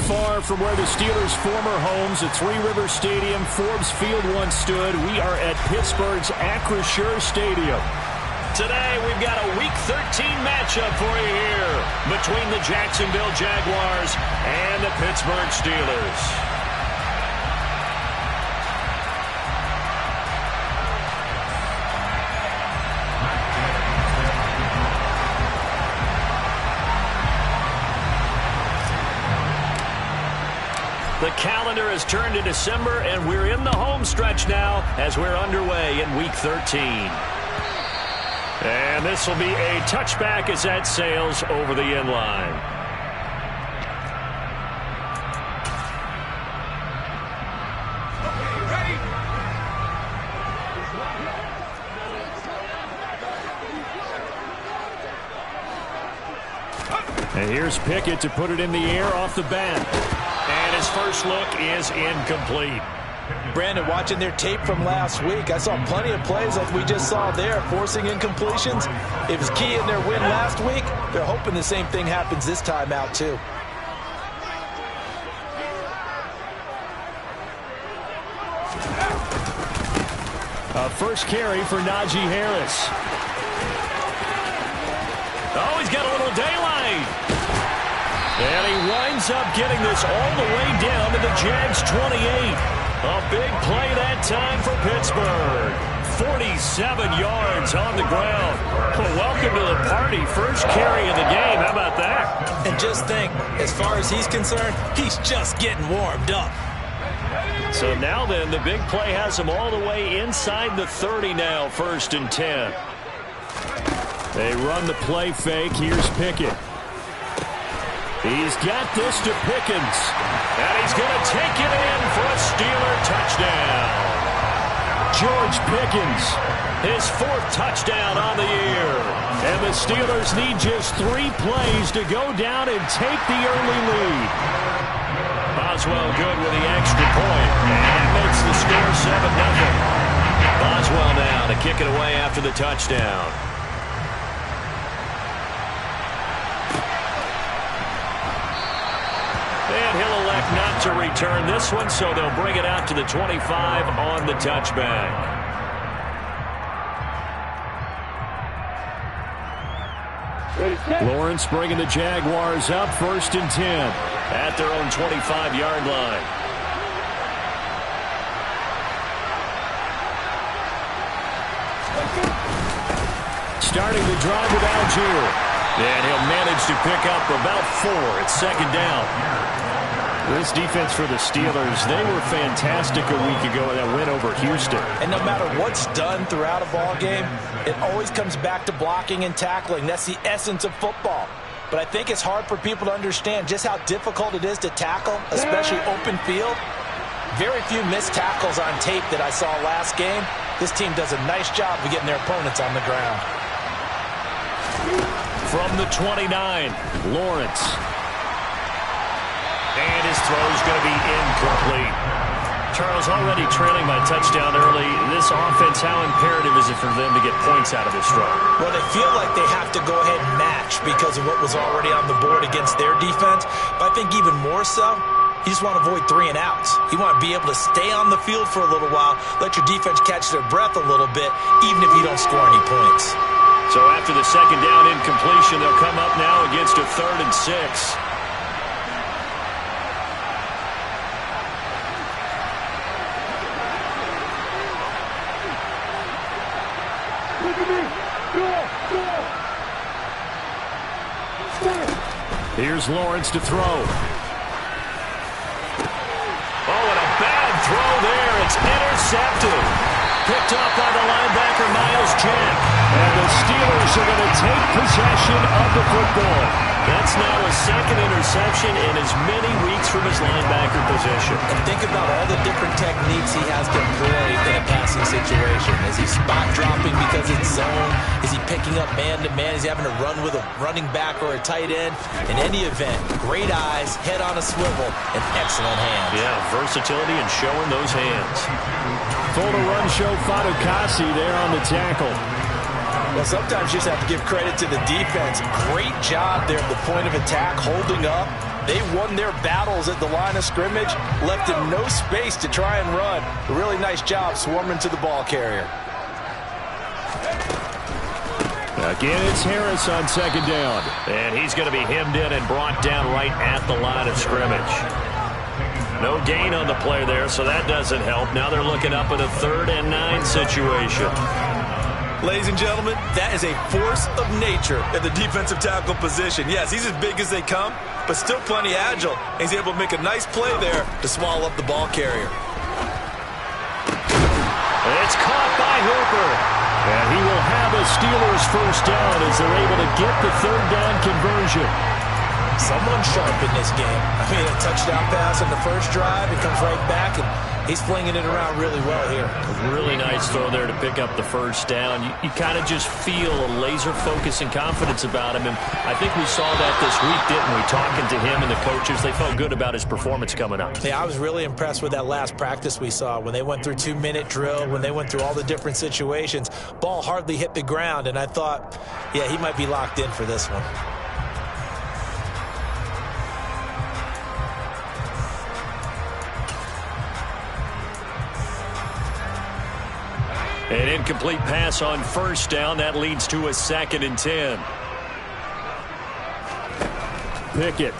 far from where the Steelers' former homes at Three Rivers Stadium, Forbes Field once stood. We are at Pittsburgh's Acrisure Stadium. Today, we've got a Week 13 matchup for you here between the Jacksonville Jaguars and the Pittsburgh Steelers. The calendar has turned to December, and we're in the home stretch now as we're underway in Week 13. And this will be a touchback as that sails over the end line. And here's Pickett to put it in the air off the bat. And his first look is incomplete. Brandon, watching their tape from last week, I saw plenty of plays like we just saw there, forcing incompletions. It was key in their win last week. They're hoping the same thing happens this time out, too. First carry for Najee Harris. Oh, he's got a little daylight. And he winds up getting this all the way down to the Jags' 28. A big play that time for Pittsburgh. 47 yards on the ground. Well, welcome to the party. First carry of the game. How about that? And just think, as far as he's concerned, he's just getting warmed up. So now then, the big play has him all the way inside the 30 now, 1st and 10. They run the play fake. Here's Pickett. He's got this to Pickens. And he's going to take it in for a Steeler touchdown. George Pickens, his 4th touchdown on the year. And the Steelers need just 3 plays to go down and take the early lead. Boswell good with the extra point. And that makes the score 7-0. Boswell now to kick it away after the touchdown. And he'll elect not to return this one, so they'll bring it out to the 25 on the touchback. Lawrence bringing the Jaguars up, 1st and 10 at their own 25-yard line. Starting the drive with Algier. And he'll manage to pick up about 4 at 2nd down. This defense for the Steelers, they were fantastic a week ago in that win over Houston. And no matter what's done throughout a ball game, it always comes back to blocking and tackling. That's the essence of football. But I think it's hard for people to understand just how difficult it is to tackle, especially open field. Very few missed tackles on tape that I saw last game. This team does a nice job of getting their opponents on the ground. From the 29, Lawrence. And his throw is going to be incomplete. Charles, already trailing by touchdown early. This offense, how imperative is it for them to get points out of this run? Well, they feel like they have to go ahead and match because of what was already on the board against their defense. But I think even more so, you just want to avoid 3 and outs. You want to be able to stay on the field for a little while, let your defense catch their breath a little bit, even if you don't score any points. So after the 2nd down incompletion, they'll come up now against a 3rd and 6. Here's Lawrence to throw. Oh, and a bad throw there. It's intercepted. Picked up by the linebacker, Miles Jack. And the Steelers are going to take possession of the football. That's now a 2nd interception in as many weeks from his linebacker position. And think about all the different techniques he has to employ in a passing situation. Is he spot dropping because it's zone? Is he picking up man-to-man? Is he having to run with a running back or a tight end? In any event, great eyes, head on a swivel, and excellent hands. Yeah, versatility and showing those hands. Full to run show Fadukasi there on the tackle. Well, sometimes you just have to give credit to the defense. Great job there at the point of attack, holding up, They won their battles at the line of scrimmage, left him no space to try and run. A really nice job swarming to the ball carrier. Again, it's Harris on second down. And he's going to be hemmed in and brought down right at the line of scrimmage. No gain on the play there, so that doesn't help. Now they're looking up at a 3rd and 9 situation. Ladies and gentlemen, that is a force of nature at the defensive tackle position. Yes, he's as big as they come, but still plenty agile. He's able to make a nice play there to swallow up the ball carrier. It's caught by Hooper. And he will have a Steelers first down as they're able to get the 3rd down conversion. Someone sharp in this game. I mean, a touchdown pass on the first drive. It comes right back, and he's flinging it around really well here. A really nice throw there to pick up the first down. You kind of just feel a laser focus and confidence about him. And I think we saw that this week, didn't we? Talking to him and the coaches, they felt good about his performance coming up. Yeah, I was really impressed with that last practice we saw when they went through 2-minute drill, when they went through all the different situations. Ball hardly hit the ground, and I thought, yeah, he might be locked in for this one. An incomplete pass on first down. That leads to a 2nd and 10. Pickett.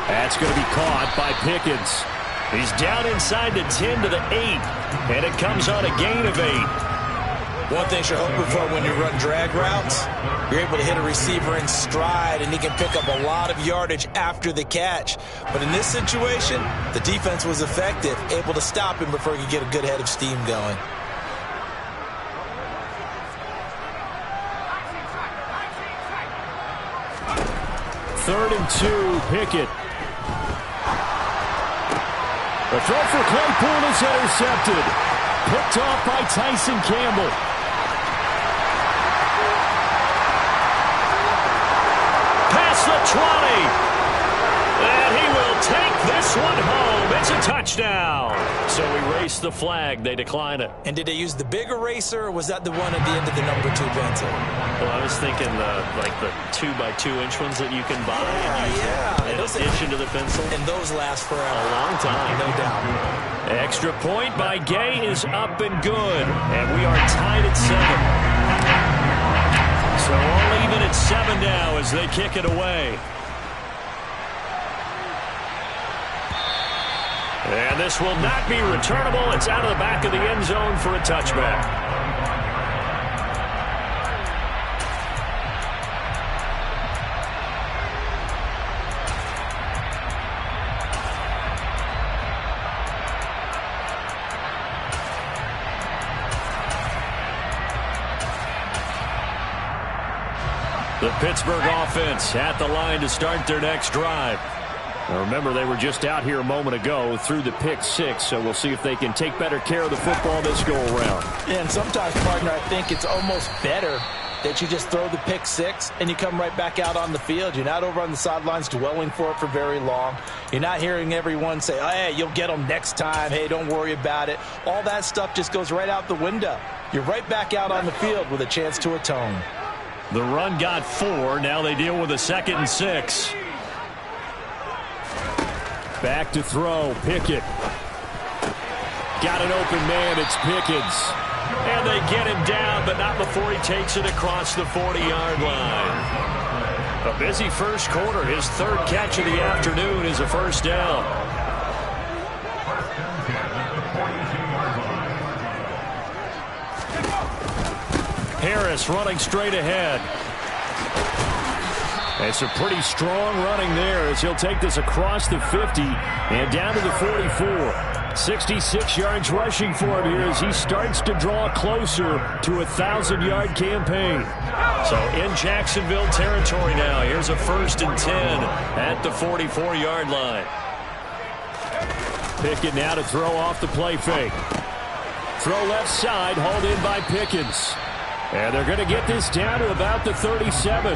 That's going to be caught by Pickens. He's down inside the 10 to the 8. And it comes on a gain of 8. One thing you're hoping for when you run drag routes, you're able to hit a receiver in stride, and he can pick up a lot of yardage after the catch. But in this situation, the defense was effective, able to stop him before he could get a good head of steam going. Third and 2, Pickett. The throw for Claypool is intercepted. Picked off by Tyson Campbell. Past the 20. And he will take this one home. It's a touchdown. So erase the flag. They decline it. And did they use the big eraser, or was that the one at the end of the number 2 pencil? Well, I was thinking like the 2x2-inch ones that you can buy and use in addition to the pencil. And those last forever. A long time. No doubt. Extra point by Gay is up and good. And we are tied at 7. So all even at 7 now as they kick it away. And this will not be returnable. It's out of the back of the end zone for a touchback. The Pittsburgh offense at the line to start their next drive. Now remember, they were just out here a moment ago through the pick 6, so we'll see if they can take better care of the football this go-around. Yeah, and sometimes, partner, I think it's almost better that you just throw the pick 6 and you come right back out on the field. You're not over on the sidelines dwelling for it for very long. You're not hearing everyone say, oh, hey, you'll get them next time. Hey, don't worry about it. All that stuff just goes right out the window. You're right back out on the field with a chance to atone. The run got 4. Now they deal with a 2nd and 6. Back to throw. Pickett. Got an open man. It's Pickens. And they get him down, but not before he takes it across the 40-yard line. A busy first quarter. His 3rd catch of the afternoon is a first down. Harris running straight ahead. It's a pretty strong running there as he'll take this across the 50 and down to the 44. 66 yards rushing for him here as he starts to draw closer to a 1,000-yard campaign. So in Jacksonville territory now. Here's a 1st and 10 at the 44-yard line. Pickett now to throw off the play fake. Throw left side, hauled in by Pickens. And they're going to get this down to about the 37.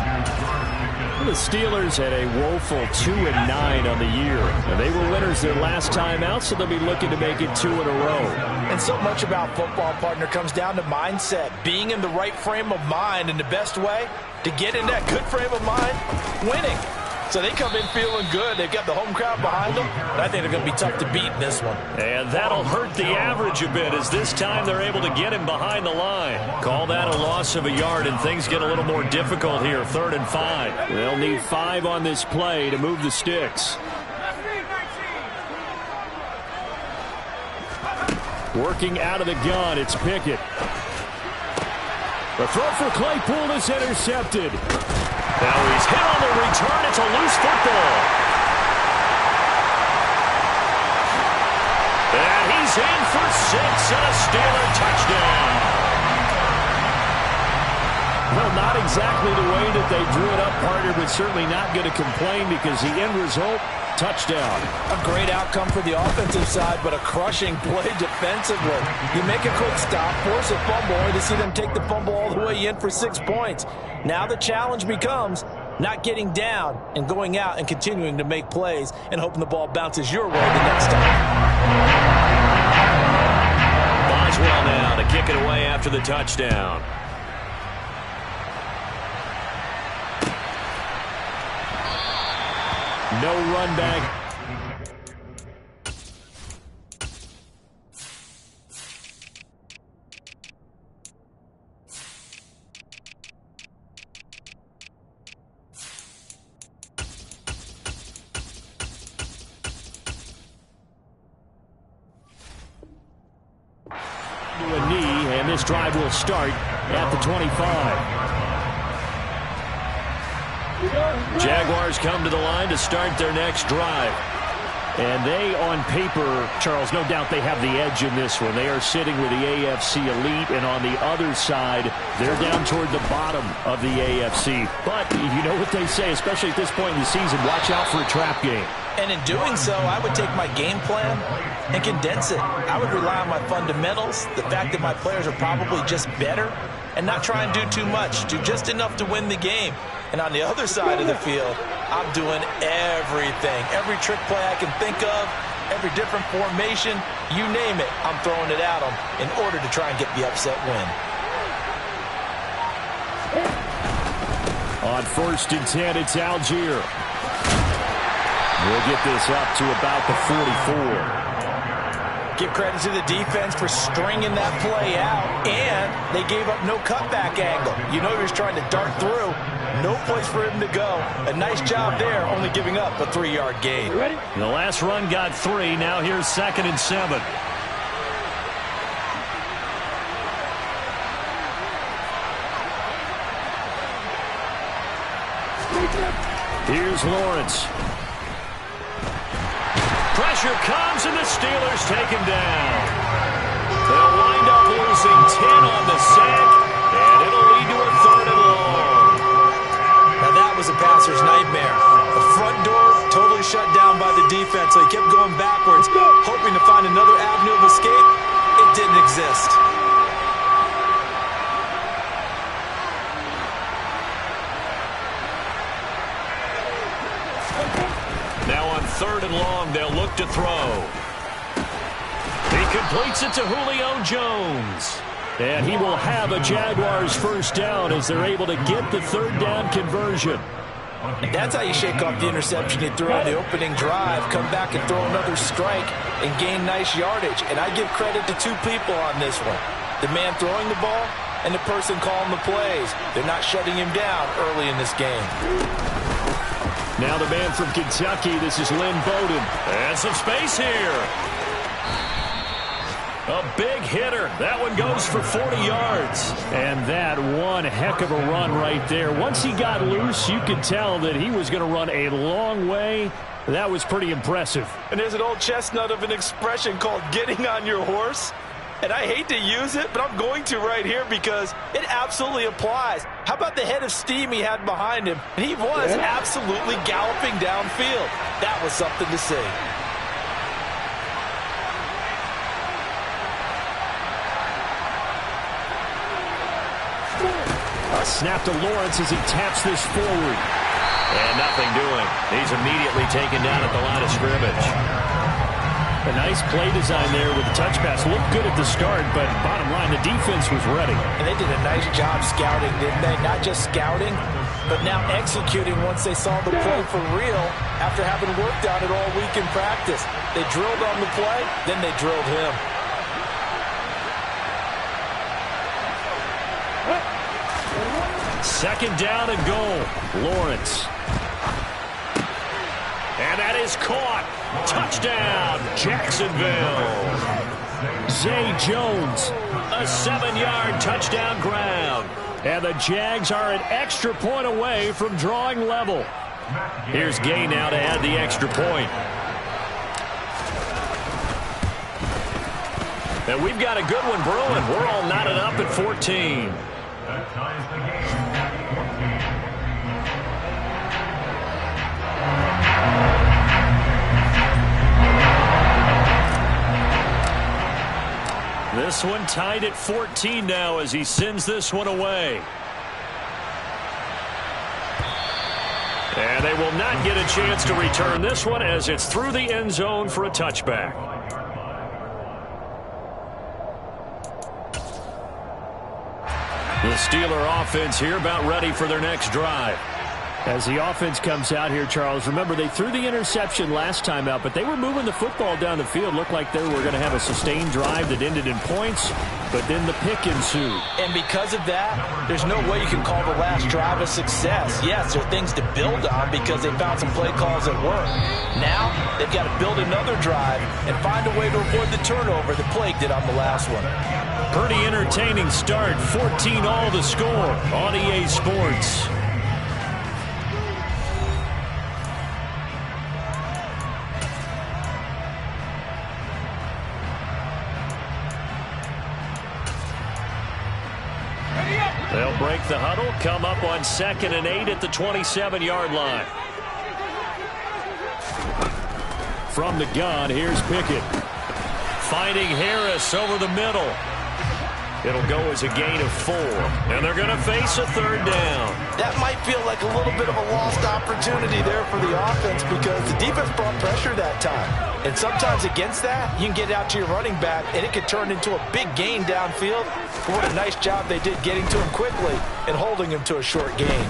The Steelers had a woeful 2-9 on the year. And they were winners their last time out, so they'll be looking to make it 2 in a row. And so much about football, partner, comes down to mindset. Being in the right frame of mind, and the best way to get in that good frame of mind, winning. So they come in feeling good. They've got the home crowd behind them. But I think they're going to be tough to beat in this one. And that'll hurt the average a bit as this time they're able to get him behind the line. Call that a loss of a yard, and things get a little more difficult here. 3rd and 5. They'll need 5 on this play to move the sticks. Working out of the gun, it's Pickett. The throw for Claypool is intercepted. Now he's hit on the return. It's a loose football. And he's in for 6 and a Steeler touchdown. Well, not exactly the way that they drew it up, partner, but certainly not going to complain because the end result, touchdown. A great outcome for the offensive side, but a crushing play defensively. You make a quick stop, force a fumble, only to see them take the fumble all the way in for 6 points. Now the challenge becomes not getting down and going out and continuing to make plays and hoping the ball bounces your way the next time. Boswell now to kick it away after the touchdown. No run back. To a knee, and this drive will start at the 25. Jaguars come to the line to start their next drive. And they, on paper, Charles, no doubt they have the edge in this one. They are sitting with the AFC elite, and on the other side, they're down toward the bottom of the AFC. But you know what they say, especially at this point in the season, watch out for a trap game. And in doing so, I would take my game plan and condense it. I would rely on my fundamentals, the fact that my players are probably just better, and not try and do too much, do just enough to win the game. And on the other side of the field, I'm doing everything. Every trick play I can think of, every different formation, you name it, I'm throwing it at them in order to try and get the upset win. On 1st and 10, it's Algier. We'll get this up to about the 44. Give credit to the defense for stringing that play out, and they gave up no cutback angle. You know he was trying to dart through. No place for him to go. A nice job there, only giving up a 3-yard gain. Ready? The last run got 3. Now here's 2nd and 7. Here's Lawrence. Pressure comes, and the Steelers take him down. They'll wind up losing 10 on the sack, and it'll lead to a 3rd and long. Now that was a passer's nightmare. The front door totally shut down by the defense, so he kept going backwards, hoping to find another avenue of escape. It didn't exist. Now on 3rd and long, they'll look to throw. He completes it to Julio Jones. And he will have a Jaguars first down as they're able to get the 3rd down conversion. That's how you shake off the interception you threw on the opening drive, come back and throw another strike and gain nice yardage. And I give credit to 2 people on this one. The man throwing the ball and the person calling the plays. They're not shutting him down early in this game. Now the man from Kentucky, this is Lynn Bowden. And some space here. A big hitter. That one goes for 40 yards. And that one heck of a run right there. Once he got loose, you could tell that he was going to run a long way. That was pretty impressive. And there's an old chestnut of an expression called getting on your horse. And I hate to use it, but I'm going to right here because it absolutely applies. How about the head of steam he had behind him? And he was absolutely galloping downfield. That was something to see. A snap to Lawrence as he taps this forward. And nothing doing. He's immediately taken down at the line of scrimmage. A nice play design there with the touch pass. Looked good at the start, but bottom line, the defense was ready. And they did a nice job scouting, didn't they? Not just scouting, but now executing once they saw the play for real after having worked on it all week in practice. They drilled on the play, then they drilled him. Second down and goal. Lawrence. And that is caught. Touchdown, Jacksonville. Zay Jones, a 7-yard touchdown grab. And the Jags are an extra point away from drawing level. Here's Gay now to add the extra point. And we've got a good one brewing. We're all knotted up at 14. That ties the game at 14. This one tied at 14 now as he sends this one away. And they will not get a chance to return this one as it's through the end zone for a touchback. The Steeler offense here about ready for their next drive. As the offense comes out here, Charles, remember they threw the interception last time out, but they were moving the football down the field. Looked like they were going to have a sustained drive that ended in points, but then the pick ensued. And because of that, there's no way you can call the last drive a success. Yes, there are things to build on because they found some play calls that work. Now, they've got to build another drive and find a way to avoid the turnover that plagued it on the last one. Pretty entertaining start. 14 all to score on EA Sports. They'll break the huddle, come up on 2nd and 8 at the 27-yard line. From the gun, here's Pickett. Finding Harris over the middle. It'll go as a gain of 4. And they're going to face a 3rd down. That might feel like a little bit of a lost opportunity there for the offense because the defense brought pressure that time. And sometimes against that, you can get out to your running back, and it could turn into a big gain downfield. But what a nice job they did getting to him quickly and holding him to a short gain.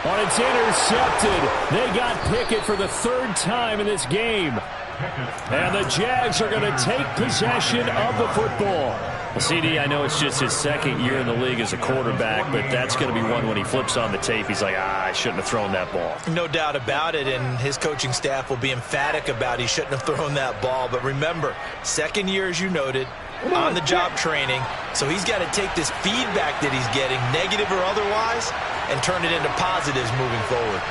When it's intercepted, they got Pickett for the 3rd time in this game. And the Jags are going to take possession of the football. Well, CD, I know it's just his 2nd year in the league as a quarterback, but that's going to be one when he flips on the tape. He's like, I shouldn't have thrown that ball. No doubt about it, and his coaching staff will be emphatic about he shouldn't have thrown that ball. But remember, 2nd year, as you noted, on-the-job training, so he's got to take this feedback that he's getting, negative or otherwise, and turn it into positives moving forward.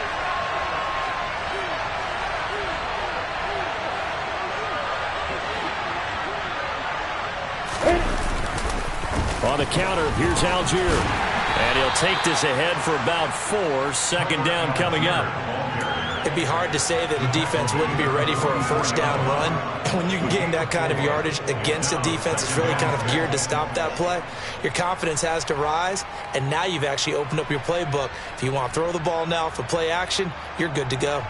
On the counter, here's Algier. And he'll take this ahead for about 4. 2nd down coming up. It'd be hard to say that a defense wouldn't be ready for a 1st down run. When you can gain that kind of yardage against a defense that's really kind of geared to stop that play, your confidence has to rise, and now you've actually opened up your playbook. If you want to throw the ball now for play action, you're good to go.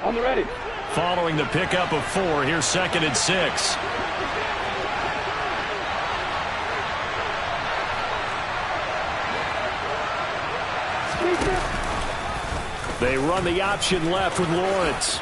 On the ready. Following the pickup of 4, here's 2nd and 6. They run the option left with Lawrence.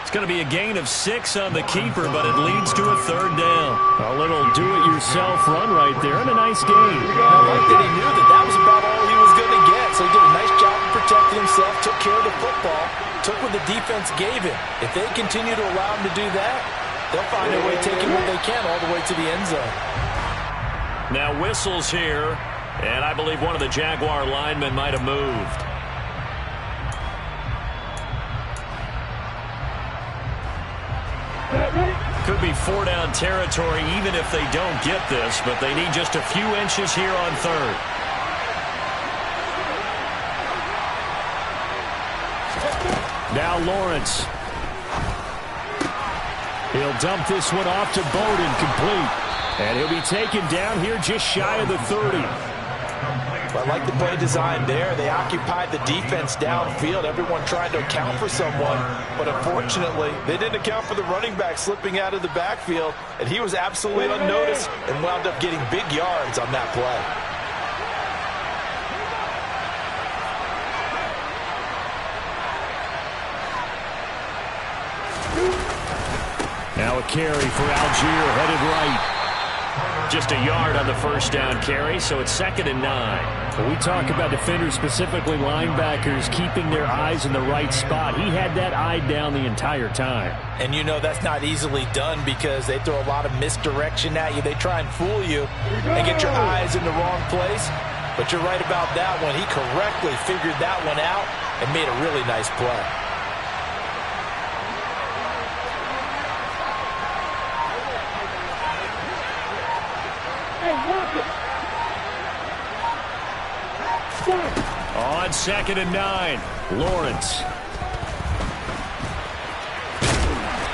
It's going to be a gain of 6 on the keeper, but it leads to a 3rd down. A little do-it-yourself run right there and a nice gain. I like that he knew that was about all he was going to get, so he did a nice job of protecting himself, took care of the football, took what the defense gave him. If they continue to allow him to do that, they'll find a way taking what they can all the way to the end zone. Now whistles here, and I believe one of the Jaguar linemen might have moved. Could be 4-down territory even if they don't get this, but they need just a few inches here on 3rd. Now Lawrence. He'll dump this one off to Bowden, complete. And he'll be taken down here just shy of the 30. I like the play design there. They occupied the defense downfield, everyone trying to account for someone, but unfortunately, they didn't account for the running back slipping out of the backfield, and he was absolutely unnoticed and wound up getting big yards on that play. Now a carry for Algier, headed right. Just a yard on the first down carry, so it's 2nd and 9. When we talk about defenders, specifically linebackers, keeping their eyes in the right spot, he had that eye down the entire time. And you know that's not easily done because they throw a lot of misdirection at you. They try and fool you and get your eyes in the wrong place. But you're right about that one. He correctly figured that one out and made a really nice play. On 2nd and 9, Lawrence.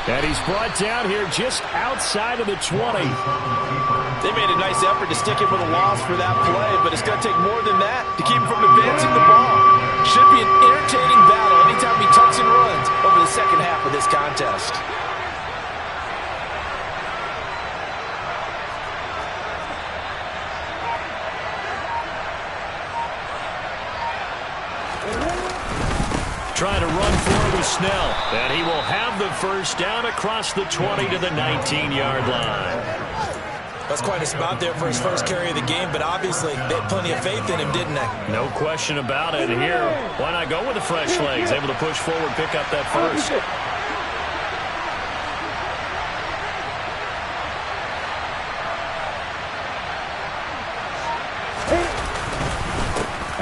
And he's brought down here just outside of the 20. They made a nice effort to stick him with a loss for that play, but it's going to take more than that to keep him from advancing the ball. Should be an entertaining battle anytime he tucks and runs over the second half of this contest. Trying to run forward with Snell. And he will have the first down across the 20 to the 19-yard line. That's quite a spot there for his first carry of the game, but obviously they had plenty of faith in him, didn't they? No question about it. Here, why not go with the fresh legs? Able to push forward, pick up that first.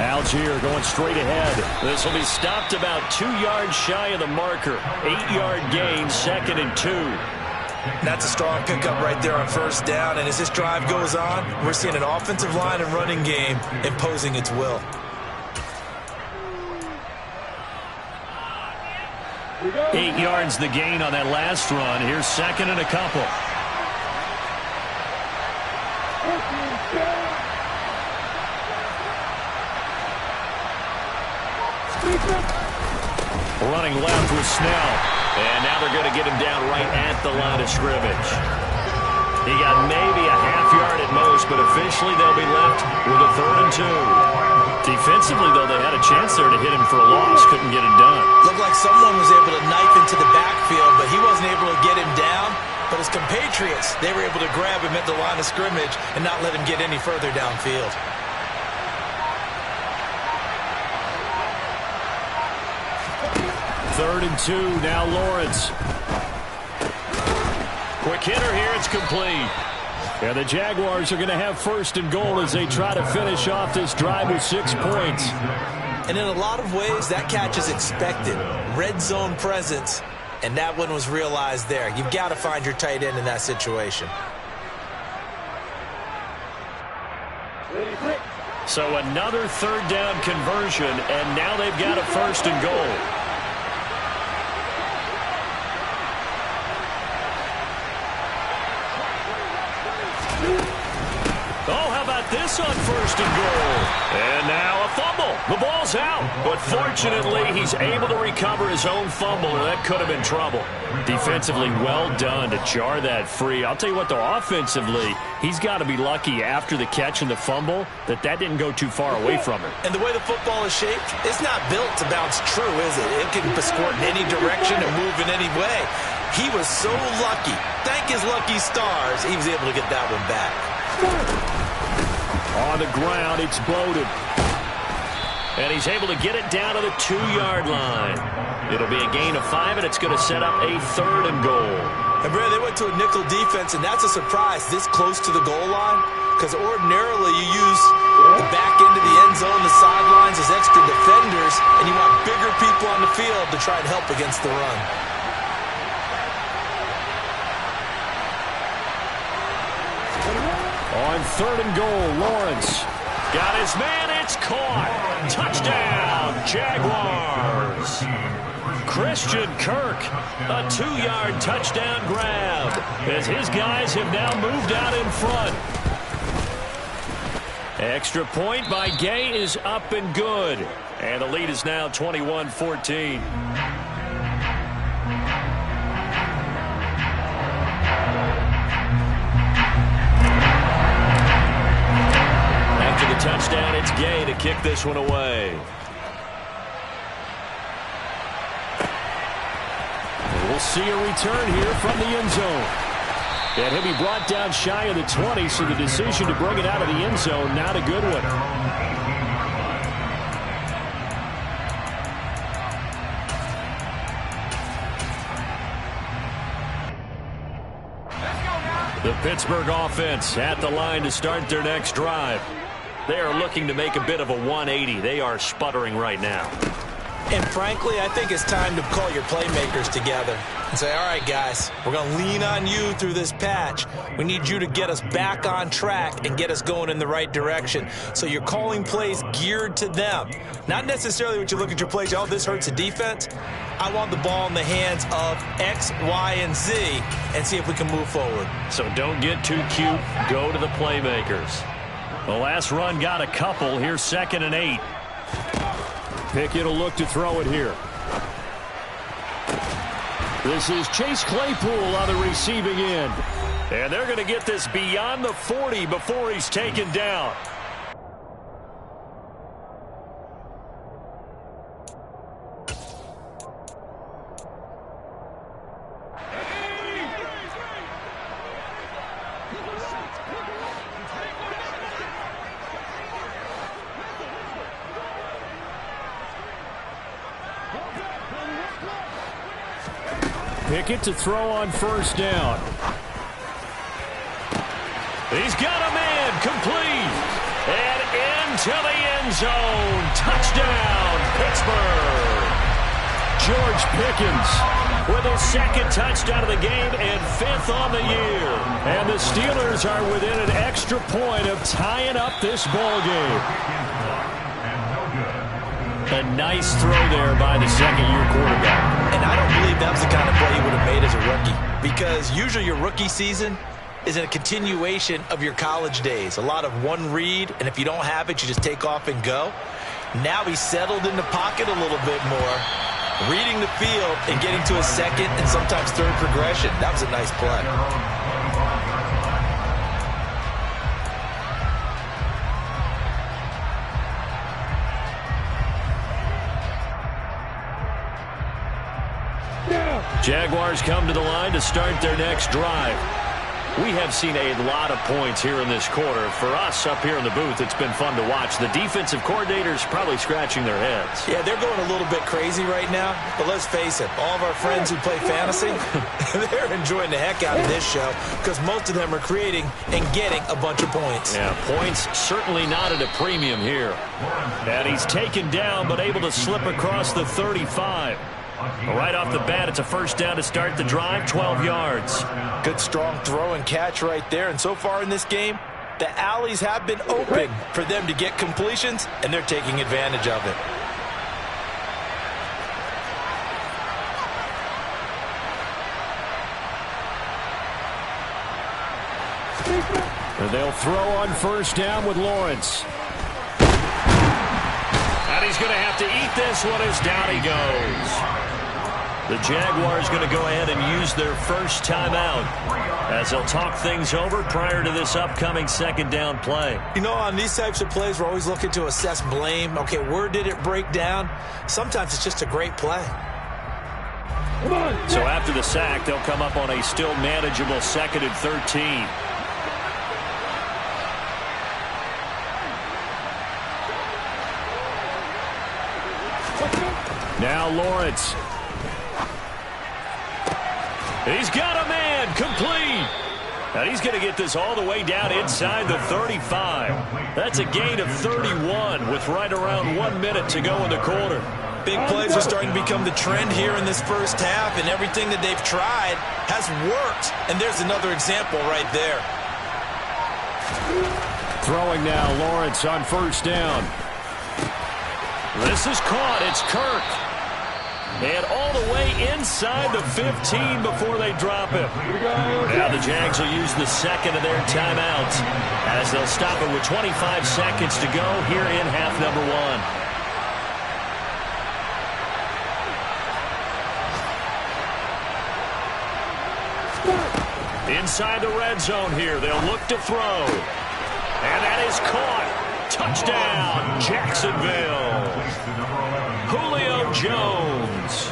Algier going straight ahead. This will be stopped about 2 yards shy of the marker. 8-yard gain, 2nd and 2. That's a strong pickup right there on first down, and as this drive goes on, we're seeing an offensive line and running game imposing its will. Eight yards the gain on that last run. Here's 2nd and a couple. Running left with Snell. And now they're going to get him down right at the line of scrimmage. He got maybe a half yard at most, but officially they'll be left with a 3rd and 2. Defensively, though, they had a chance there to hit him for a loss. Couldn't get it done. Looked like someone was able to knife into the backfield, but he wasn't able to get him down. But his compatriots, they were able to grab him at the line of scrimmage and not let him get any further downfield. 3rd and 2, now Lawrence. Quick hitter here, it's complete. Yeah, the Jaguars are going to have 1st and goal as they try to finish off this drive with 6 points. And in a lot of ways, that catch is expected. Red zone presence, and that one was realized there. You've got to find your tight end in that situation. So another 3rd down conversion, and now they've got a 1st and goal. This on 1st and goal. And now a fumble. The ball's out. But fortunately, he's able to recover his own fumble, or that could have been trouble. Defensively, well done to jar that free. I'll tell you what, though, offensively, he's got to be lucky after the catch and the fumble that didn't go too far away from him. And the way the football is shaped, it's not built to bounce true, is it? It can squirt in any direction and move in any way. He was so lucky. Thank his lucky stars, he was able to get that one back. On the ground, it's bloated. And he's able to get it down to the 2-yard line. It'll be a gain of 5, and it's going to set up a 3rd and goal. And, Brad, they went to a nickel defense, and that's a surprise this close to the goal line, because ordinarily you use the back end of the end zone, the sidelines as extra defenders, and you want bigger people on the field to try and help against the run. On 3rd and goal, Lawrence got his man. It's caught. Touchdown, Jaguars. Christian Kirk, a 2-yard touchdown grab as his guys have now moved out in front. Extra point by Gay is up and good. And the lead is now 21-14. After the touchdown, it's Gay to kick this one away. We'll see a return here from the end zone. And he'll be brought down shy of the 20, so the decision to bring it out of the end zone, not a good one. The Pittsburgh offense at the line to start their next drive. They are looking to make a bit of a 180. They are sputtering right now. And frankly, I think it's time to call your playmakers together and say, all right, guys, we're going to lean on you through this patch. We need you to get us back on track and get us going in the right direction. So you're calling plays geared to them. Not necessarily what you look at your plays, oh, this hurts the defense. I want the ball in the hands of X, Y, and Z and see if we can move forward. So don't get too cute. Go to the playmakers. The last run got a couple. Here's 2nd and 8. Pickett will look to throw it here. This is Chase Claypool on the receiving end. And they're going to get this beyond the 40 before he's taken down. Pickett to throw on 1st down. He's got a man, complete. And into the end zone. Touchdown, Pittsburgh. George Pickens with his 2nd touchdown of the game and 5th on the year. And the Steelers are within an extra point of tying up this ball game. A nice throw there by the 2nd-year quarterback. And I don't believe that was the kind of play he would have made as a rookie, because usually your rookie season is a continuation of your college days. A lot of one read, and if you don't have it, you just take off and go. Now he's settled in the pocket a little bit more, reading the field and getting to a 2nd and sometimes 3rd progression. That was a nice play. Jaguars come to the line to start their next drive. We have seen a lot of points here in this quarter. For us up here in the booth, it's been fun to watch. The defensive coordinators probably scratching their heads. Yeah, they're going a little bit crazy right now. But let's face it, all of our friends who play fantasy, they're enjoying the heck out of this show because most of them are creating and getting a bunch of points. Yeah, points certainly not at a premium here. And he's taken down but able to slip across the 35. Right off the bat, it's a 1st down to start the drive, 12 yards. Good strong throw and catch right there. And so far in this game, the alleys have been open for them to get completions, and they're taking advantage of it. And they'll throw on 1st down with Lawrence. And he's going to have to eat this one as down he goes. The Jaguars going to go ahead and use their first timeout as they'll talk things over prior to this upcoming 2nd down play. You know, on these types of plays, we're always looking to assess blame. Okay, where did it break down? Sometimes it's just a great play. So after the sack, they'll come up on a still manageable 2nd and 13. Now Lawrence. He's got a man, complete. And he's going to get this all the way down inside the 35. That's a gain of 31 with right around 1 minute to go in the quarter. Big plays are starting to become the trend here in this first half, and everything that they've tried has worked. And there's another example right there. Throwing now, Lawrence on 1st down. This is caught. It's Kirk. And all the way inside the 15 before they drop him. Now the Jags will use the second of their timeouts as they'll stop it with 25 seconds to go here in half number 1. Inside the red zone here, they'll look to throw. And that is caught. Touchdown, Jacksonville. Julio Jones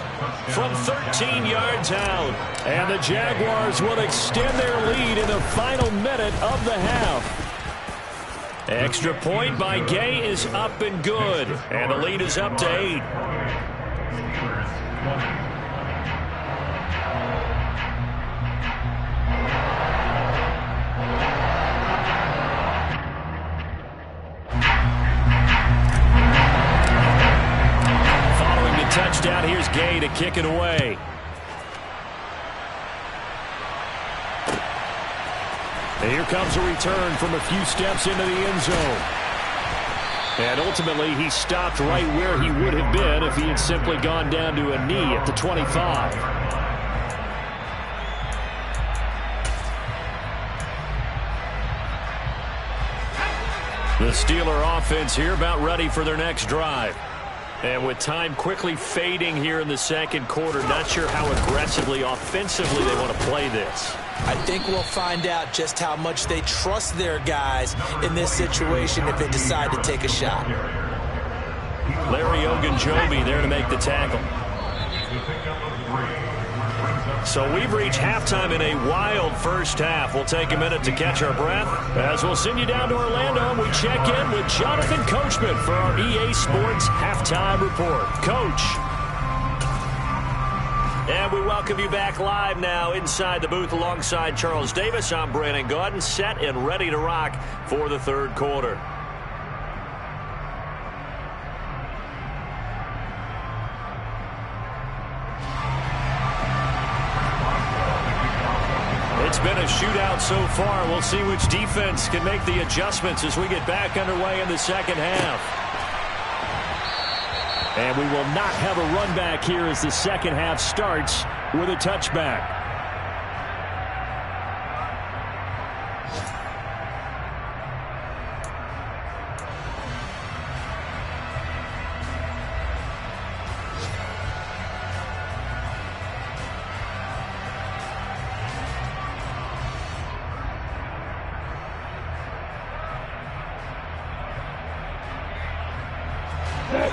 from 13 yards out. And the Jaguars will extend their lead in the final minute of the half. Extra point by Gay is up and good. And the lead is up to 8. Touchdown. Here's Gay to kick it away. And here comes a return from a few steps into the end zone. And ultimately, he stopped right where he would have been if he had simply gone down to a knee at the 25. The Steeler offense here about ready for their next drive. And with time quickly fading here in the second quarter, not sure how aggressively, offensively they want to play this. I think we'll find out just how much they trust their guys in this situation if they decide to take a shot. Larry Ogunjobi there to make the tackle. So we've reached halftime in a wild first half. We'll take a minute to catch our breath as we'll send you down to Orlando and we check in with Jonathan Coachman for our EA Sports Halftime Report. Coach. And we welcome you back live now inside the booth alongside Charles Davis. I'm Brandon Gaudin, set and ready to rock for the third quarter. It's been a shootout so far. We'll see which defense can make the adjustments as we get back underway in the second half. And we will not have a run back here as the second half starts with a touchback.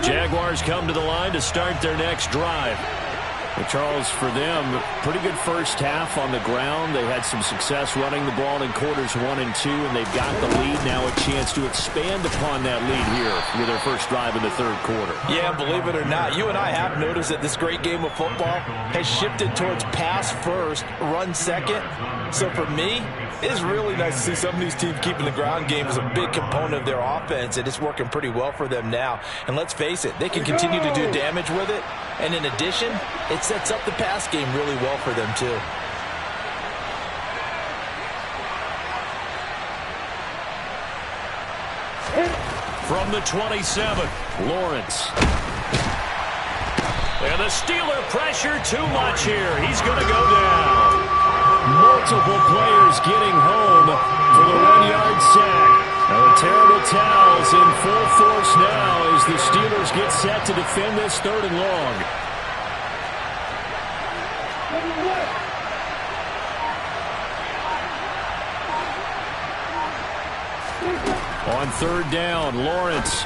Jaguars come to the line to start their next drive. Well, Charles, for them, pretty good first half on the ground. They had some success running the ball in quarters 1 and 2, and they've got the lead now, a chance to expand upon that lead here with their first drive in the third quarter. Yeah, believe it or not, you and I have noticed that this great game of football has shifted towards pass first, run second. So for me, it's really nice to see some of these teams keeping the ground game as a big component of their offense, and it's working pretty well for them now. And let's face it, they can continue to do damage with it. And in addition, it sets up the pass game really well for them too. From the 27, Lawrence. And the Steeler pressure too much here. He's going to go down. Multiple players getting home for the 1-yard sack. Now the terrible towels in full force now as the Steelers get set to defend this 3rd and long. On 3rd down, Lawrence.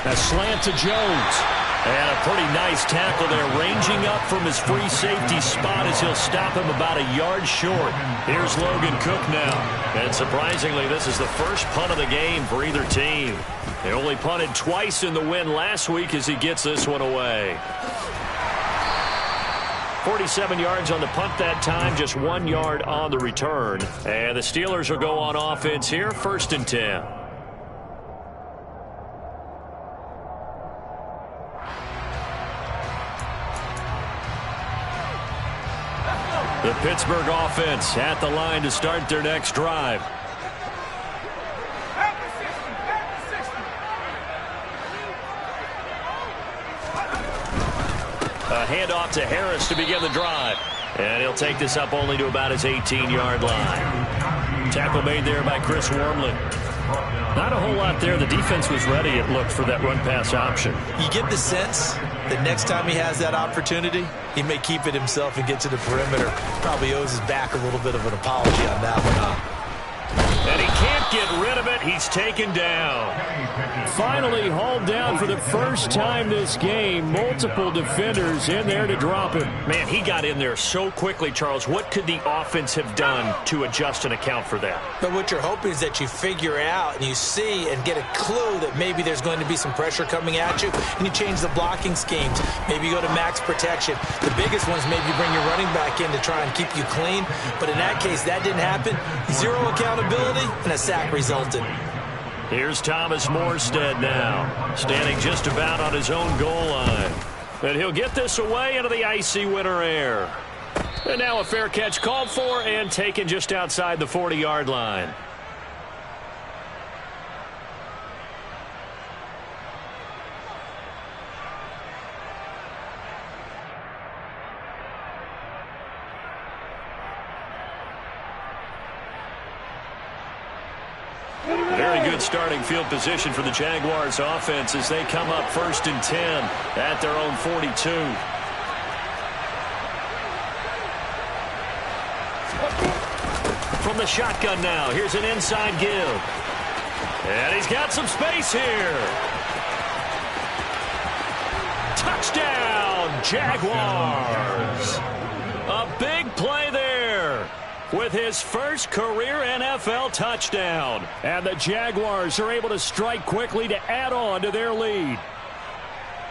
A slant to Jones. And a pretty nice tackle there, ranging up from his free safety spot as he'll stop him about a yard short. Here's Logan Cook now. And surprisingly, this is the first punt of the game for either team. They only punted twice in the win last week as he gets this one away. 47 yards on the punt that time, just 1 yard on the return. And the Steelers will go on offense here, 1st and 10. The Pittsburgh offense at the line to start their next drive. A handoff to Harris to begin the drive. And he'll take this up only to about his 18-yard line. Tackle made there by Chris Wormley. Not a whole lot there. The defense was ready, it looked, for that run-pass option. You get the sense that next time he has that opportunity, he may keep it himself and get to the perimeter. Probably owes his back a little bit of an apology on that one. And he can't get rid of it. He's taken down. Finally hauled down for the first time this game. Multiple defenders in there to drop him. Man, he got in there so quickly, Charles. What could the offense have done to adjust and account for that? But what you're hoping is that you figure out and you see and get a clue that maybe there's going to be some pressure coming at you, and you change the blocking schemes. Maybe you go to max protection. The biggest ones, maybe you bring your running back in to try and keep you clean. But in that case, that didn't happen. Zero accountability, and a sack resulted. Here's Thomas Morstead now, standing just about on his own goal line. And he'll get this away into the icy winter air. And now a fair catch called for and taken just outside the 40-yard line. Very good starting field position for the Jaguars offense as they come up 1st and 10 at their own 42. From the shotgun now, here's an inside give. And he's got some space here. Touchdown, Jaguars. A big play there with his first career NFL touchdown. And the Jaguars are able to strike quickly to add on to their lead.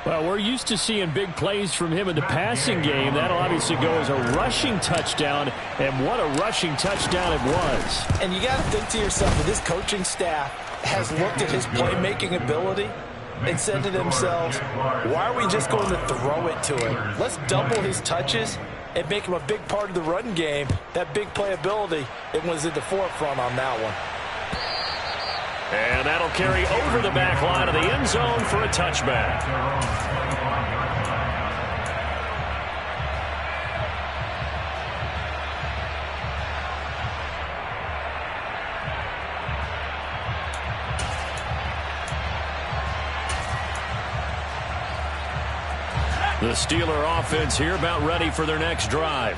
Well, we're used to seeing big plays from him in the passing game. That'll obviously go as a rushing touchdown, and what a rushing touchdown it was. And you got to think to yourself that this coaching staff has looked at his playmaking ability and said to themselves, why are we just going to throw it to him? Let's double his touches and make him a big part of the run game. That big playability, it was at the forefront on that one. And that'll carry over the back line of the end zone for a touchback. The Steeler offense here about ready for their next drive.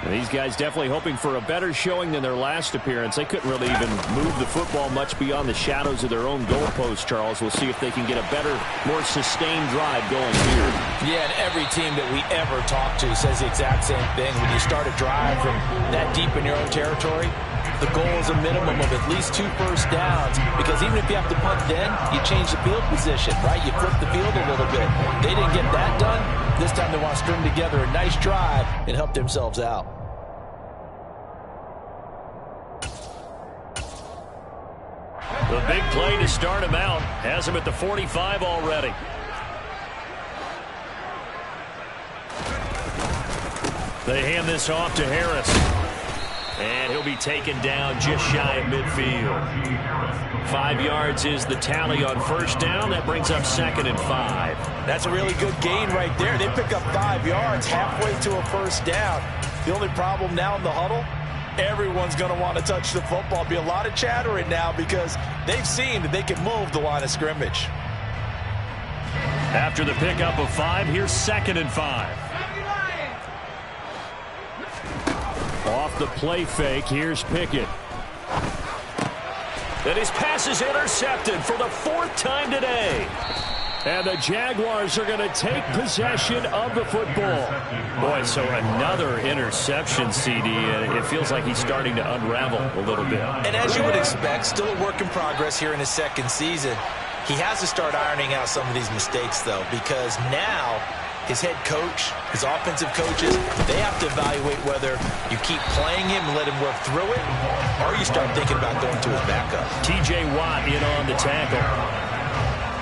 These guys definitely hoping for a better showing than their last appearance. They couldn't really even move the football much beyond the shadows of their own goalpost, Charles. We'll see if they can get a better, more sustained drive going here. Yeah, and every team that we ever talk to says the exact same thing. When you start a drive from that deep in your own territory, the goal is a minimum of at least 2 first downs, because even if you have to punt then, you change the field position, right? You flip the field a little bit. They didn't get that done. This time they want to string together a nice drive and help themselves out. The big play to start him out has him at the 45 already. They hand this off to Harris. And he'll be taken down just shy of midfield. 5 yards is the tally on first down. That brings up 2nd and 5. That's a really good gain right there. They pick up 5 yards halfway to a first down. The only problem now in the huddle, everyone's going to want to touch the football. Be a lot of chattering now because they've seen that they can move the line of scrimmage. After the pickup of 5, here's 2nd and 5. Off the play fake, here's Pickett. And his pass is intercepted for the 4th time today. And the Jaguars are going to take possession of the football. Boy, so another interception, CD. It feels like he's starting to unravel a little bit. And as you would expect, still a work in progress here in his 2nd season. He has to start ironing out some of these mistakes, though, because now his head coach, his offensive coaches, they have to evaluate whether you keep playing him and let him work through it, or you start thinking about going to his backup. T.J. Watt in on the tackle.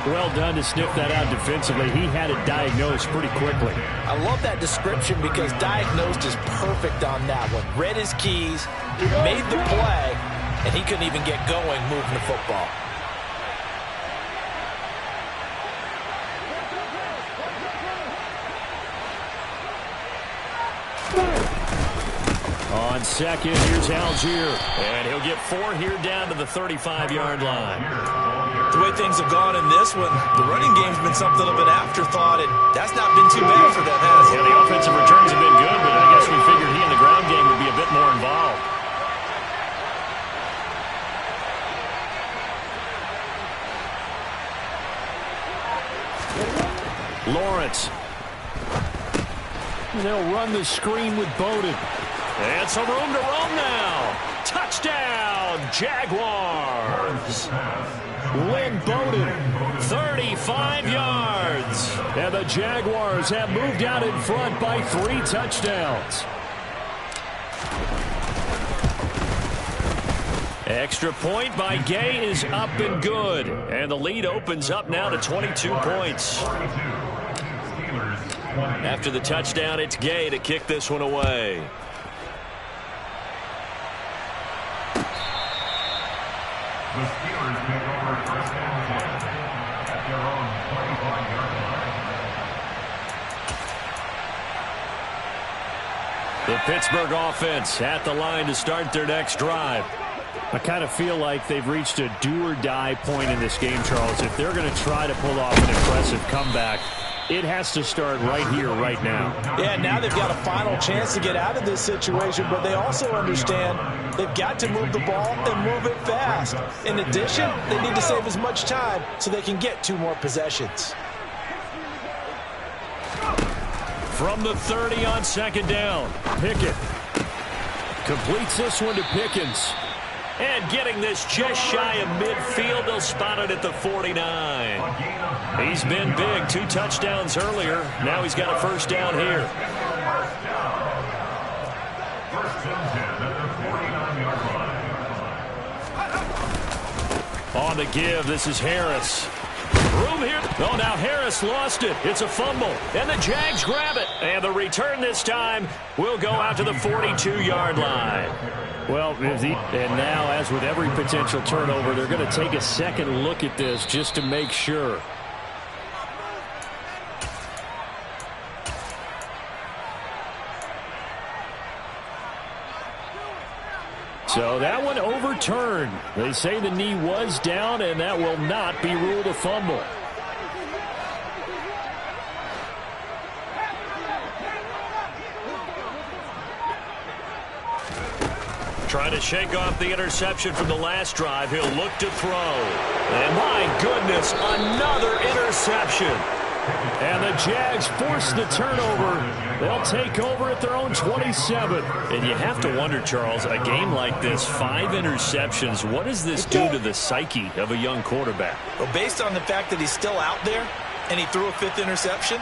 Well done to sniff that out defensively. He had it diagnosed pretty quickly. I love that description because diagnosed is perfect on that one. Read his keys, made the play, and he couldn't even get going moving the football. On second, here's Algier. And he'll get 4 here down to the 35-yard line. The way things have gone in this one, the running game's been something of an afterthought, and that's not been too bad for them, has it? Yeah, the offensive returns have been good, but I guess we figured he in the ground game would be a bit more involved. Lawrence. They'll run the screen with Bowden. And some room to roam now. Touchdown, Jaguars. Lynn Bowden, 35 yards. And the Jaguars have moved out in front by 3 touchdowns. Extra point by Gay is up and good. And the lead opens up now to 22 points. After the touchdown, it's Gay to kick this one away. The Steelers take over first and 10 at their own 25-yard line. The Pittsburgh offense at the line to start their next drive. I kind of feel like they've reached a do-or-die point in this game, Charles. If they're going to try to pull off an impressive comeback, it has to start right here, right now. Yeah, now they've got a final chance to get out of this situation, but they also understand they've got to move the ball and move it fast. In addition, they need to save as much time so they can get 2 more possessions. From the 30 on second down, Pickett completes this one to Pickens. And getting this just shy of midfield, they'll spot it at the 49. He's been big, 2 touchdowns earlier. Now he's got a first down here. First and 10 at the 49-yard line. On the give, this is Harris. Room here. Oh, now Harris lost it. It's a fumble. And the Jags grab it. And the return this time will go out to the 42-yard line. Well, and now, as with every potential turnover, they're going to take a second look at this just to make sure. So that one overturned. They say the knee was down, and that will not be ruled a fumble. Trying to shake off the interception from the last drive. He'll look to throw. And my goodness, another interception. And the Jags force the turnover. They'll take over at their own 27. And you have to wonder, Charles, a game like this, 5 interceptions, what does this do to the psyche of a young quarterback? Well, based on the fact that he's still out there and he threw a 5th interception,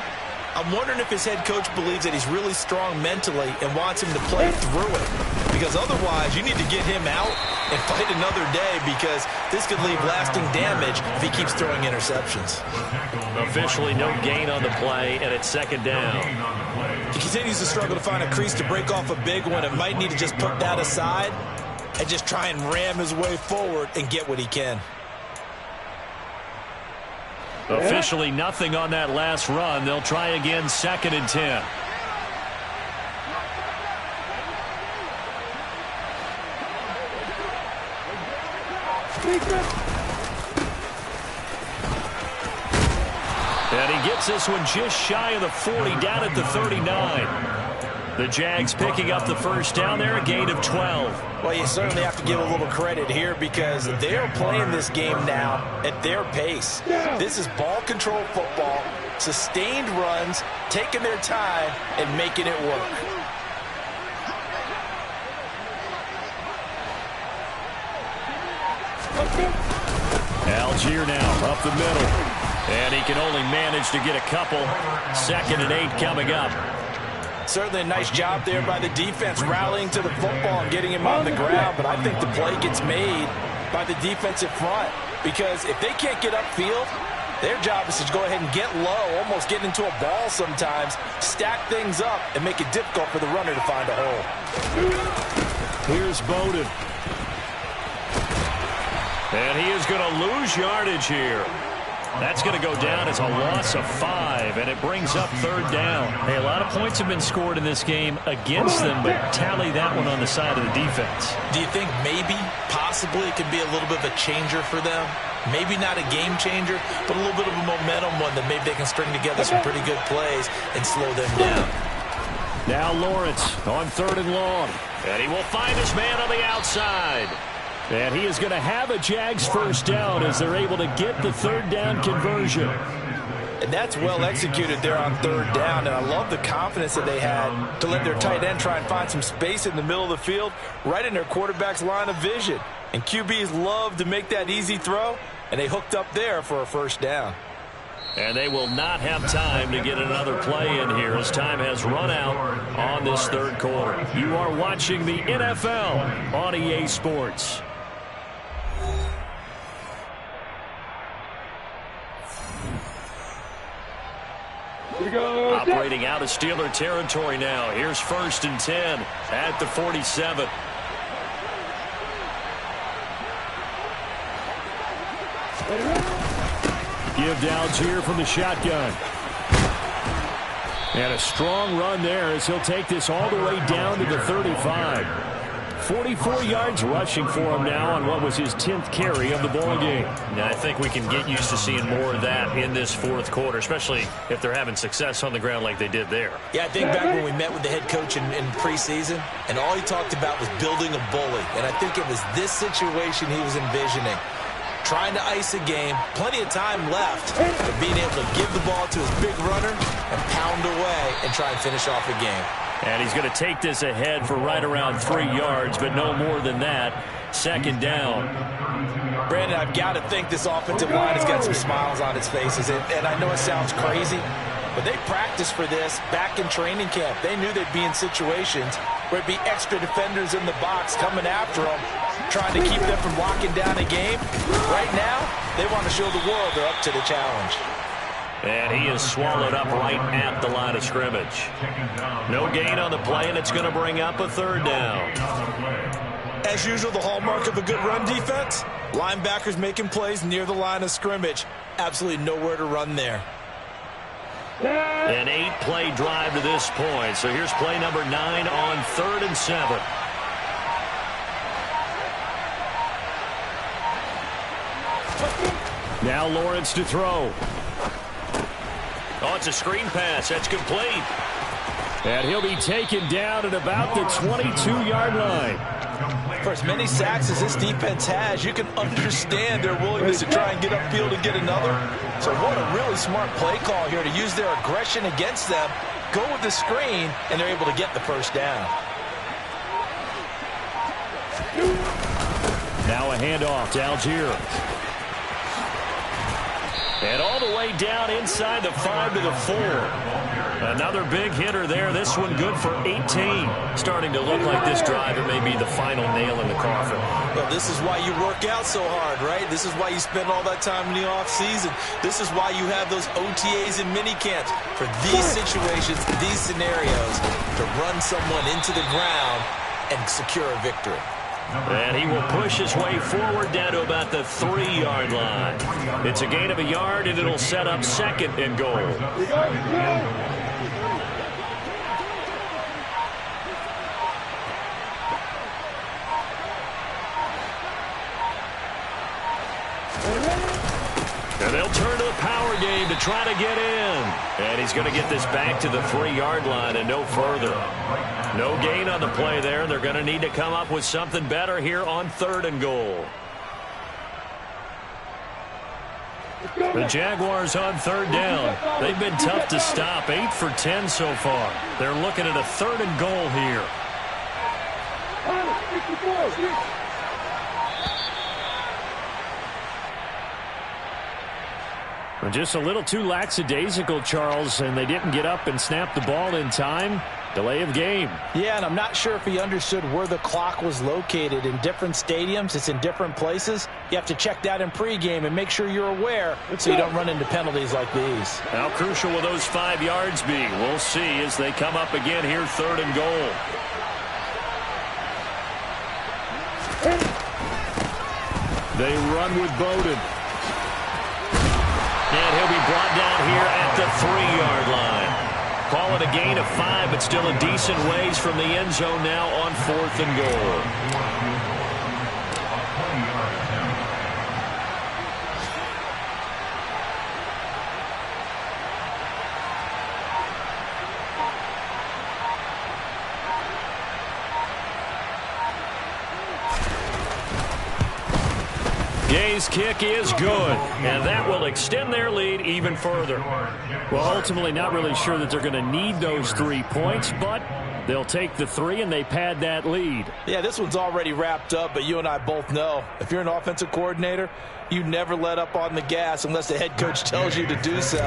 I'm wondering if his head coach believes that he's really strong mentally and wants him to play through it. Because otherwise, you need to get him out and fight another day, because this could leave lasting damage if he keeps throwing interceptions. Officially no gain on the play, and it's second down. He continues to struggle to find a crease to break off a big one, and might need to just put that aside and just try and ram his way forward and get what he can. Officially nothing on that last run. They'll try again, second and 10. And he gets this one just shy of the 40, down at the 39. The Jags picking up the first down there, a gain of 12. Well, you certainly have to give a little credit here, because they're playing this game now at their pace. This is ball control football, sustained runs, taking their time and making it work. Algier now up the middle. And he can only manage to get a couple. Second and 8 coming up. Certainly a nice job there by the defense, rallying to the football and getting him on the ground. But I think the play gets made by the defensive front, because if they can't get upfield, their job is to go ahead and get low, almost get into a ball sometimes, stack things up, and make it difficult for the runner to find a hole. Here's Bowden. And he is going to lose yardage here. That's going to go down as a loss of 5, and it brings up third down. Hey, a lot of points have been scored in this game against them, but tally that one on the side of the defense. Do you think maybe, possibly, it could be a little bit of a changer for them? Maybe not a game changer, but a little bit of a momentum one that maybe they can string together some pretty good plays and slow them down. Now Lawrence on third and long. And he will find his man on the outside. And he is going to have a Jags first down as they're able to get the third down conversion. And that's well executed there on third down. And I love the confidence that they had to let their tight end try and find some space in the middle of the field, right in their quarterback's line of vision. And QBs love to make that easy throw, and they hooked up there for a first down. And they will not have time to get another play in here as time has run out on this third quarter. You are watching the NFL on EA Sports. Operating out of Steeler territory now. Here's 1st and 10 at the 47. Give to Algier from the shotgun. And a strong run there as he'll take this all the way down to the 35. 44 yards rushing for him now on what was his 10th carry of the ball game. Now, I think we can get used to seeing more of that in this fourth quarter, especially if they're having success on the ground like they did there. Yeah, I think back when we met with the head coach in preseason, and all he talked about was building a bully. And I think it was this situation he was envisioning. Trying to ice a game, plenty of time left, but being able to give the ball to his big runner and pound away and try and finish off the game. And he's going to take this ahead for right around 3 yards, but no more than that. Second down. Brandon, I've got to think this offensive line has got some smiles on its faces. And I know it sounds crazy, but they practiced for this back in training camp. They knew they'd be in situations where it'd be extra defenders in the box coming after them, trying to keep them from locking down a game. Right now, they want to show the world they're up to the challenge. And he is swallowed up right at the line of scrimmage. No gain on the play, and it's going to bring up a third down. As usual, the hallmark of a good run defense, linebackers making plays near the line of scrimmage. Absolutely nowhere to run there. An 8-play drive to this point. So here's play number 9 on 3rd and 7. Now Lawrence to throw. Oh, it's a screen pass. That's complete. And he'll be taken down at about the 22-yard line. For as many sacks as this defense has, you can understand their willingness to try and get upfield and get another. So what a really smart play call here to use their aggression against them, go with the screen, and they're able to get the first down. Now a handoff to Algier. And all the way down inside the 5 to the 4. Another big hitter there. This one good for 18. Starting to look like this drive, it may be the final nail in the coffin. Well, this is why you work out so hard, right? This is why you spend all that time in the offseason. This is why you have those OTAs and mini camps. For these situations, these scenarios, to run someone into the ground and secure a victory. And he will push his way forward down to about the 3-yard line. It's a gain of a yard, and it'll set up 2nd and goal. And they'll turn to the power game to try to get in. And he's going to get this back to the 3-yard line and no further. No gain on the play there. They're going to need to come up with something better here on 3rd and goal. The Jaguars on 3rd down. They've been tough to stop. 8 for 10 so far. They're looking at a 3rd and goal here. Just a little too lackadaisical, Charles, and they didn't get up and snap the ball in time. Delay of game. Yeah, and I'm not sure if he understood where the clock was located. In different stadiums, it's in different places. You have to check that in pregame and make sure you're aware so you don't run into penalties like these. How crucial will those 5 yards be? We'll see as they come up again here, 3rd and goal. They run with Bowden. And he'll be brought down here at the 3-yard line. Call it a gain of 5, but still a decent ways from the end zone now on 4th and goal. Gay's kick is good, and that will extend their lead even further. Well, ultimately not really sure that they're going to need those 3 points, but they'll take the 3 and they pad that lead. Yeah, this one's already wrapped up, but you and I both know if you're an offensive coordinator, you never let up on the gas unless the head coach tells you to do so.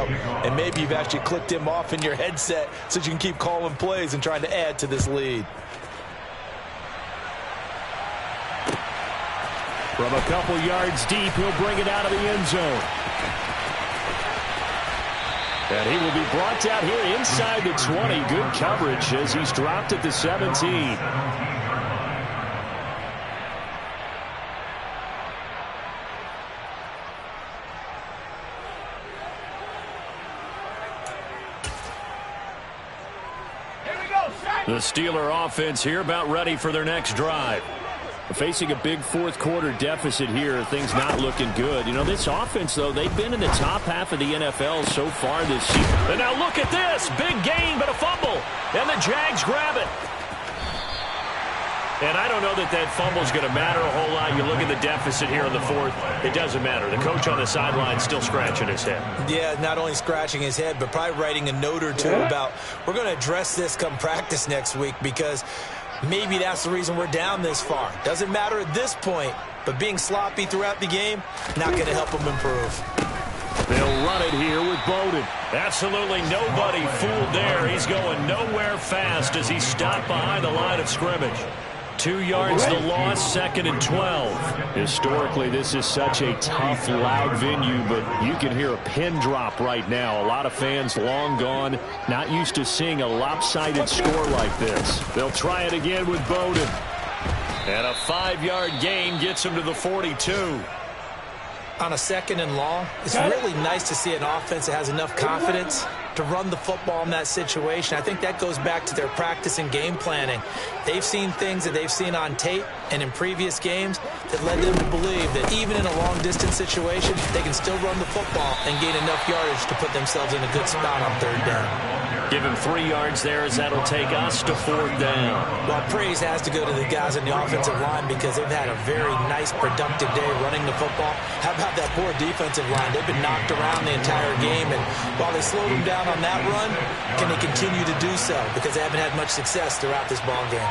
And maybe you've actually clicked him off in your headset so you can keep calling plays and trying to add to this lead. From a couple yards deep, he'll bring it out of the end zone. And he will be brought down here inside the 20. Good coverage as he's dropped at the 17. The Steeler offense here about ready for their next drive. Facing a big fourth-quarter deficit here, things not looking good. You know, this offense, though, they've been in the top half of the NFL so far this season. And now look at this. Big gain, but a fumble. And the Jags grab it. And I don't know that that fumble's going to matter a whole lot. You look at the deficit here in the fourth. It doesn't matter. The coach on the sideline still scratching his head. Yeah, not only scratching his head, but probably writing a note or two about we're going to address this come practice next week because maybe that's the reason we're down this far. Doesn't matter at this point, but being sloppy throughout the game, not going to help them improve. They'll run it here with Bowden. Absolutely nobody fooled there. He's going nowhere fast as he's stopped behind the line of scrimmage. 2 yards the loss, 2nd and 12. Historically, this is such a tough, loud venue, but you can hear a pin drop right now. A lot of fans long gone, not used to seeing a lopsided score like this. They'll try it again with Bowden. And a 5-yard gain gets him to the 42. On a 2nd and long, it's really nice to see an offense that has enough confidence to run the football in that situation. I think that goes back to their practice and game planning. They've seen things that they've seen on tape and in previous games that led them to believe that even in a long-distance situation, they can still run the football and gain enough yardage to put themselves in a good spot on 3rd down. Give him 3 yards there as that'll take us to 4th down. Well, praise has to go to the guys in the offensive line because they've had a very nice, productive day running the football. How about that poor defensive line? They've been knocked around the entire game, and while they slowed them down on that run, can they continue to do so? Because they haven't had much success throughout this ball game.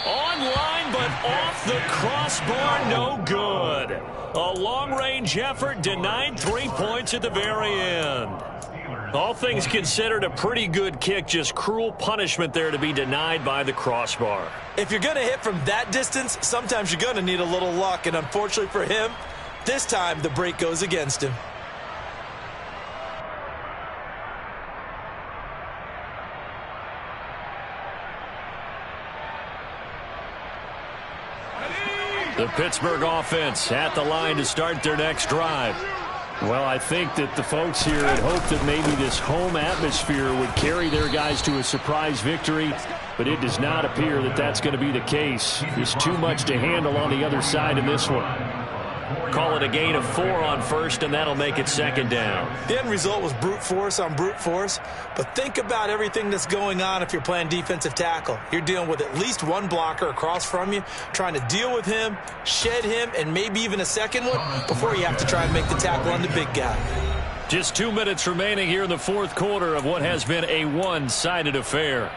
Online, but off the crossbar, no good. A long-range effort denied 3 points at the very end. All things considered, a pretty good kick, just cruel punishment there to be denied by the crossbar. If you're going to hit from that distance, sometimes you're going to need a little luck, and unfortunately for him, this time the break goes against him. The Pittsburgh offense at the line to start their next drive. Well, I think that the folks here had hoped that maybe this home atmosphere would carry their guys to a surprise victory, but it does not appear that that's going to be the case. There's too much to handle on the other side in this one. Call it a gain of 4 on 1st, and that'll make it 2nd down. The end result was brute force on brute force, but think about everything that's going on if you're playing defensive tackle. You're dealing with at least one blocker across from you, trying to deal with him, shed him, and maybe even a second one before you have to try and make the tackle on the big guy. Just 2 minutes remaining here in the 4th quarter of what has been a one-sided affair.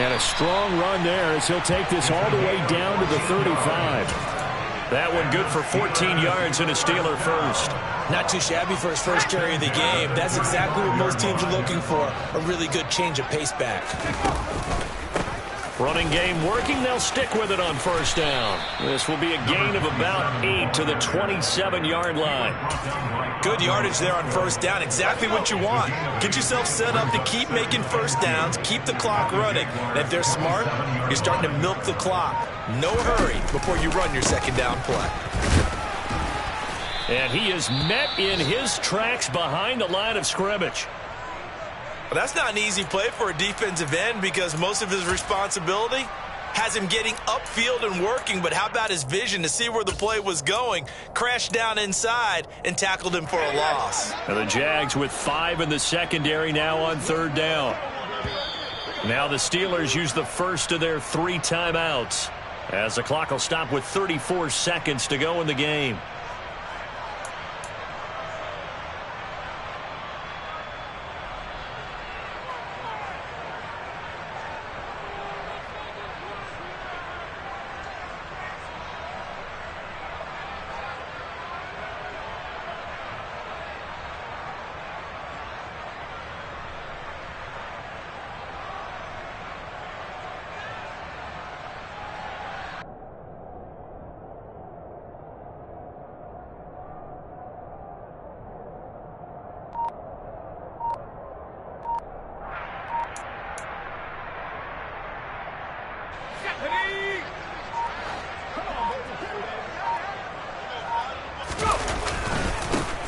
And a strong run there as he'll take this all the way down to the 35. That one good for 14 yards and a Steeler first. Not too shabby for his first carry of the game. That's exactly what most teams are looking for, a really good change of pace back. Running game working. They'll stick with it on first down. This will be a gain of about 8 to the 27-yard line. Good yardage there on first down. Exactly what you want. Get yourself set up to keep making first downs, keep the clock running. And if they're smart, you're starting to milk the clock. No hurry before you run your second down play. And he is met in his tracks behind the line of scrimmage. Well, that's not an easy play for a defensive end because most of his responsibility has him getting upfield and working, but how about his vision to see where the play was going, crashed down inside, and tackled him for a loss. And the Jags with 5 in the secondary now on third down. Now the Steelers use the first of their 3 timeouts as the clock will stop with 34 seconds to go in the game.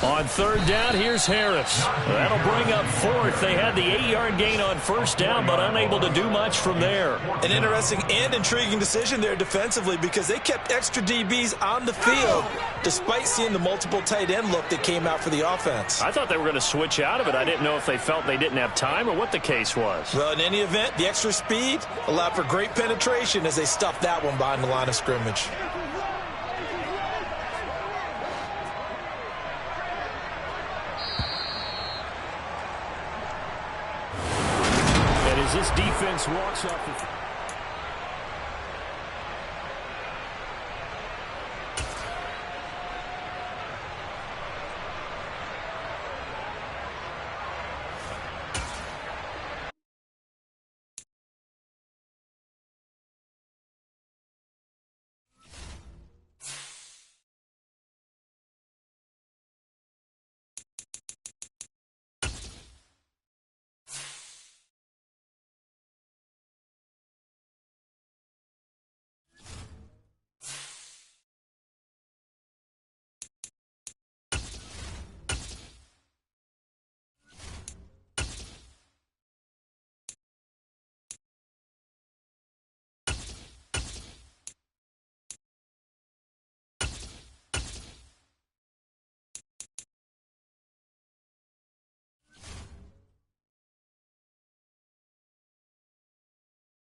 On third down, here's Harris. That'll bring up fourth. They had the 8-yard gain on first down, but unable to do much from there. An interesting and intriguing decision there defensively because they kept extra DBs on the field despite seeing the multiple tight end look that came out for the offense. I thought they were going to switch out of it. I didn't know if they felt they didn't have time or what the case was. Well, in any event, the extra speed allowed for great penetration as they stuffed that one behind the line of scrimmage. As this defense walks off the